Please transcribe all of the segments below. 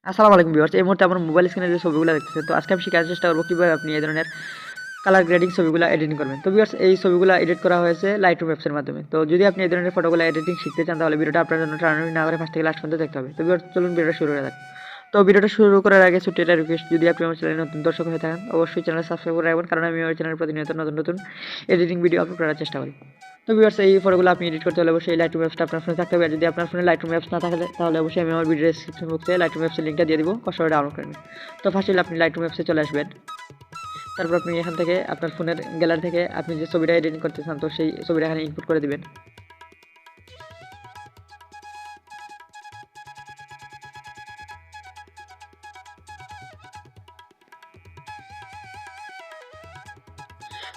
আসসালামু আলাইকুম ভিউয়ার্স, এই মুহূর্তে আমার মোবাইল স্ক্রিনে যে ছবিগুলো দেখতেছেন, তো আজকে আমি শেখার চেষ্টা করবো কিভাবে আপনি এই ধরনের কালার গ্রেডিং ছবিগুলো এডিটিং করবেন। তো ভিউয়ার্স, এই ছবিগুলো এডিট করা হয়েছে লাইটরুম অ্যাপসের মাধ্যমে। তো যদি আপনি এই ধরনের ফটোগুলো এডিটিং শিখতে চান, তাহলে ভিডিওটা আপনার জন্য টানাটানি না করে ফার্স্ট থেকে লাস্ট পর্যন্ত দেখতে হবে। তো ভিউয়ার্স, চলুন ভিডিওটা শুরু করা যাক। তো ভিডিওটা শুরু করার আগে ছোট্ট একটা রিকোয়েস্ট, যদি আপনি আমার চ্যানেলে নতুন দর্শক হয়ে থাকেন, অবশ্যই চ্যানেল সাবস্ক্রাইব করে রাখবেন, কারণ আমি আমার চ্যানেলে প্রতিনিয়ত নতুন নতুন এডিটিং ভিডিও আপলোড করার চেষ্টা করি। তো ভিউয়ার্স, এই ফটোগুলো আপনি এডিট করতে হলে অবশ্যই এই লাইটরুম অ্যাপসটা আপনার ফোনে থাকতে হবে। আর যদি আপনার ফোনে লাইটরুম অ্যাপস না থাকে, তাহলে অবশ্যই আমি আমার ভিডিও ডেসক্রিপশন বক্সে লাইটরুম অ্যাপসের লিঙ্কটা দিয়ে দিব, কষ্ট করে ডাউনলোড করে নিন। তো ফার্স্টে আপনি লাইটরুম অ্যাপসে চলে আসবেন। তারপর আপনি এখান থেকে আপনার ফোনের গ্যালারি থেকে আপনি যে ছবিটা এডিটিং করতে চান, তো সেই ছবিটা এখানে ইনপুট করে দিবেন।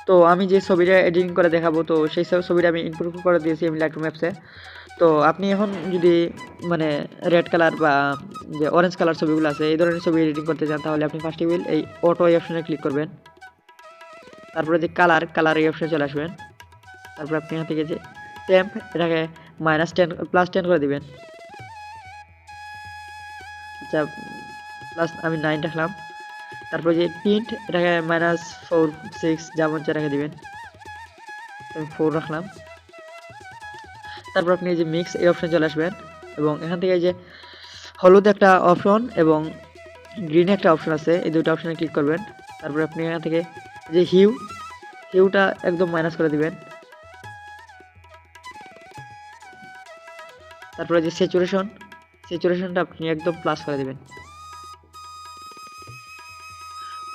তো আমি যে ছবিটা এডিটিং করে দেখাবো, তো সেই ছবিটা আমি ইনপুট করে দিয়েছি আমি লাইটরুম অ্যাপসে। তো আপনি এখন যদি মানে রেড কালার বা যে অরেঞ্জ কালার ছবিগুলো আছে, এই ধরনের ছবি এডিটিং করতে চান, তাহলে আপনি ফার্স্টে এই অটো এই অপশনে ক্লিক করবেন। তারপরে যে কালার এই অপশনে চলে আসবেন। তারপর আপনি এখান থেকে যে টেম্প, এটাকে -10 +10 করে দিবেন। আচ্ছা, প্লাস আমি 9 রাখলাম। তারপর যে প্রিন্ট, এটাকে -4 6 যেমন রেখে দিবেন। আমি 4 রাখলাম। তারপর আপনি এই যে মিক্স এই অপশনে চলে আসবেন, এবং এখান থেকে এই যে হলুদ একটা অপশন এবং গ্রিন একটা অপশন আছে, এই দুটো অপশনে ক্লিক করবেন। তারপর আপনি এখান থেকে যে হিউটা একদম মাইনাস করে দিবেন। তারপরে যে স্যাচুরেশনটা আপনি একদম প্লাস করে দিবেন।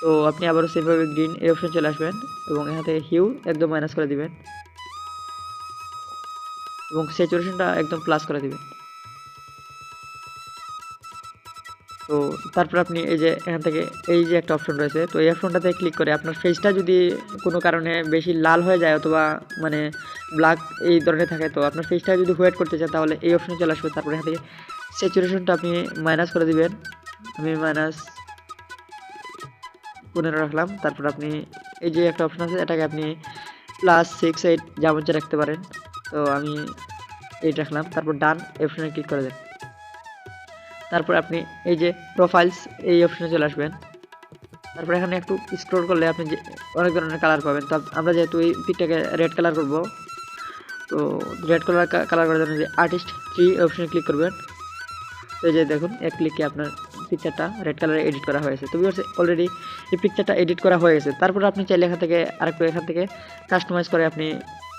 তো আপনি আবারও সেমভাবে গ্রিন এই অপশন চলে আসবেন, এবং এখান থেকে হিউ একদম মাইনাস করে দিবেন, এবং স্যাচুরেশনটা একদম প্লাস করে দিবেন। তো তারপর আপনি এই যে এখান থেকে এই যে একটা অপশন রয়েছে, তো এই অপশনটাতে ক্লিক করে আপনার ফেসটা যদি কোনো কারণে বেশি লাল হয়ে যায় অথবা মানে ব্ল্যাক এই ধরনের থাকে, তো আপনার ফেসটা যদি হোয়াইট করতে চান, তাহলে এই অপশনে চলে আসবে। তারপরে এখান থেকে স্যাচুরেশনটা আপনি মাইনাস করে দিবেন। আমি -15 রাখলাম। তারপর আপনি এই যে একটা অপশন আছে, এটাকে আপনি +6 8 যেমন রাখতে পারেন। তো আমি 8 রাখলাম। তারপর ডান অপশনে ক্লিক করে দেন। তারপর আপনি এই যে প্রোফাইলস এই অপশনে চলে আসবেন। তারপর এখানে একটু স্ক্রল করলে আপনি যে অনেক ধরনের কালার পাবেন। তো আমরা যেহেতু এই পিকটাকে রেড কালার করব, তো রেড কালার করার জন্য যে আর্টিস্ট 3 অপশনে ক্লিক করবেন। তো এই যে দেখুন, এক ক্লিকে আপনার পিকচারটা রেড কালারে এডিট করা হয়েছে। তো ভিউয়ার্স, অলরেডি এই পিকচারটা এডিট করা হয়ে গেছে। তারপর আপনি চাইলে এখান থেকে কাস্টমাইজ করে আপনি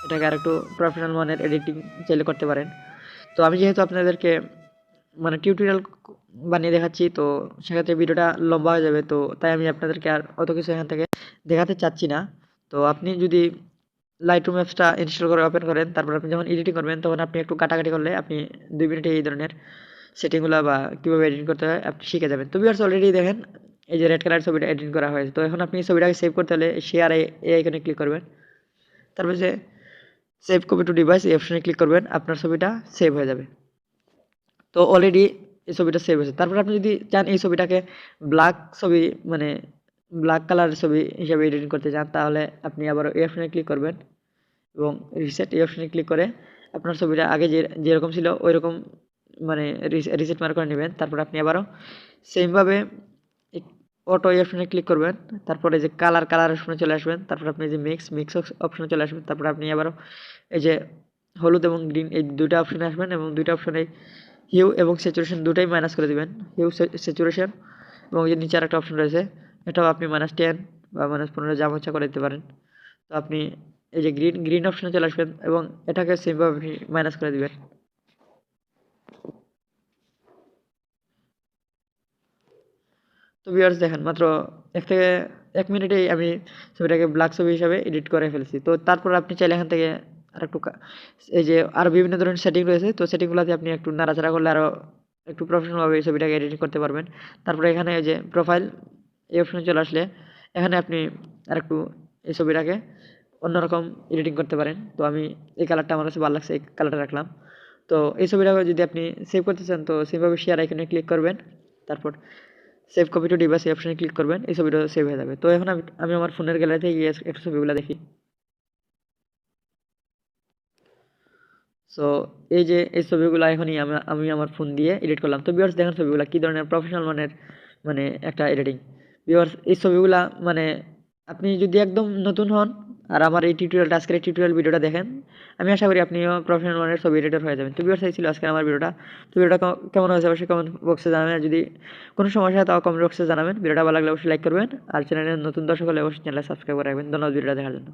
এটাকে আরেকটু প্রফেশনাল মানের এডিটিং চাইলে করতে পারেন। তো আমি যেহেতু আপনাদেরকে মানে টিউটোরিয়াল বানিয়ে দেখাচ্ছি, তো সেক্ষেত্রে ভিডিওটা লম্বা হয়ে যাবে। তো তাই আমি আপনাদেরকে আর অত কিছু এখান থেকে দেখাতে চাচ্ছি না। তো আপনি যদি লাইটরুম অ্যাপসটা ইনস্টল করে ওপেন করেন, তারপর আপনি যখন এডিটিং করবেন, তখন আপনি একটু কাটাকাটি করলে আপনি 2 মিনিটে এই ধরনের সেটিংগুলো বা কীভাবে এডিটিং করতে হয় আপনি শিখে যাবেন। তো ভিউয়ার্স, অলরেডি দেখেন এই যে রেড কালার ছবিটা এডিটিং করা হয়েছে। তো এখন আপনি ছবিটাকে সেভ করতে হলে শেয়ার এই আইকনে ক্লিক করবেন। তারপর যে সেভ কপি টু ডিভাইস এই অপশনে ক্লিক করবেন, আপনার ছবিটা সেভ হয়ে যাবে। তো অলরেডি এই ছবিটা সেভ হয়েছে। তারপর আপনি যদি চান এই ছবিটাকে ব্ল্যাক ছবি মানে ব্ল্যাক কালারের ছবি হিসেবে এডিটিং করতে চান, তাহলে আপনি আবার এই অপশনে ক্লিক করবেন, এবং রিসেট এই অপশনে ক্লিক করে আপনার ছবিটা আগে যেরকম ছিল ওইরকম মানে রিসেট মার্ক করে নেবেন। তারপর আপনি আবারও সেমভাবে অটো এই অপশনে ক্লিক করবেন। তারপরে যে কালার অপশনে চলে আসবেন। তারপর আপনি যে মিক্স অপশনে চলে আসবেন। তারপর আপনি আবারও এই যে হলুদ এবং গ্রিন এই দুইটা অপশনে আসবেন, এবং দুইটা অপশনে হিউ এবং স্যাচুরেশন দুটাই মাইনাস করে দিবেন। হিউ স্যাচুরেশন, এবং যে নিচে আরেকটা অপশন রয়েছে, এটাও আপনি -10 বা -15 যেমন ইচ্ছা করে দিতে পারেন। তো আপনি এই যে গ্রিন অপশনে চলে আসবেন, এবং এটাকে সেমভাবে আপনি মাইনাস করে দিবেন। তো ভিউয়ার্স, দেখেন মাত্র 1 মিনিটেই আমি ছবিটাকে ব্ল্যাক ছবি হিসাবে এডিট করে ফেলছি। তো তারপর আপনি চাইলে এখান থেকে আরেকটু এই যে আরও বিভিন্ন ধরনের সেটিং রয়েছে, তো সেটিংগুলোতে আপনি একটু নাড়াচাড়া করলে আরও একটু প্রফেশনালভাবে এই ছবিটাকে এডিটিং করতে পারবেন। তারপরে এখানে এই যে প্রোফাইল এই অপশনে চলে আসলে এখানে আপনি আরেকটু এই ছবিটাকে অন্যরকম এডিটিং করতে পারেন। তো আমি এই কালারটা আমার কাছে ভালো লাগছে, এই কালারটা রাখলাম। তো এই ছবিটাকে যদি আপনি সেভ করতে চান, তো সেভাবে শেয়ার আইকনে ক্লিক করবেন। তারপর সেভ কপি টু ডিভাইস এই অপশনে ক্লিক করবেন, এই ছবিটা সেভ হয়ে যাবে। তো এখন আমি আমার ফোনের গ্যালারিতে গিয়ে একটু ছবিগুলো দেখি। সো এই যে এই ছবিগুলো এখনই আমি আমার ফোন দিয়ে এডিট করলাম। তো ভিউয়ার্স দেখেন ছবিগুলো কী ধরনের প্রফেশনাল মানের মানে একটা এডিটিং। ভিউয়ার্স এই ছবিগুলা মানে আপনি যদি একদম নতুন হন আর আমার এই টিউটোরিয়ালটা আজকের এই টিউটোরিয়াল ভিডিওটা দেখেন, আমি আশা করি আপনিও প্রফেশনাল মানের ছবি এডিটর হয়ে যাবেন। তো ভিউয়ার্স এই ছিল আজকের আমার ভিডিওটা। তো ভিডিওটা কেমন হয়েছে অবশ্যই কমেন্ট বক্সে জানাবেন। আর যদি কোনো সমস্যা হয় তাও কমেন্ট বক্সে জানাবেন। ভিডিওটা ভালো লাগলে অবশ্যই লাইক করবেন। আর চ্যানেলের নতুন দর্শক হলে অবশ্যই চ্যানেলটা সাবস্ক্রাইব করে রাখবেন। ধন্যবাদ ভিডিওটা দেখার জন্য।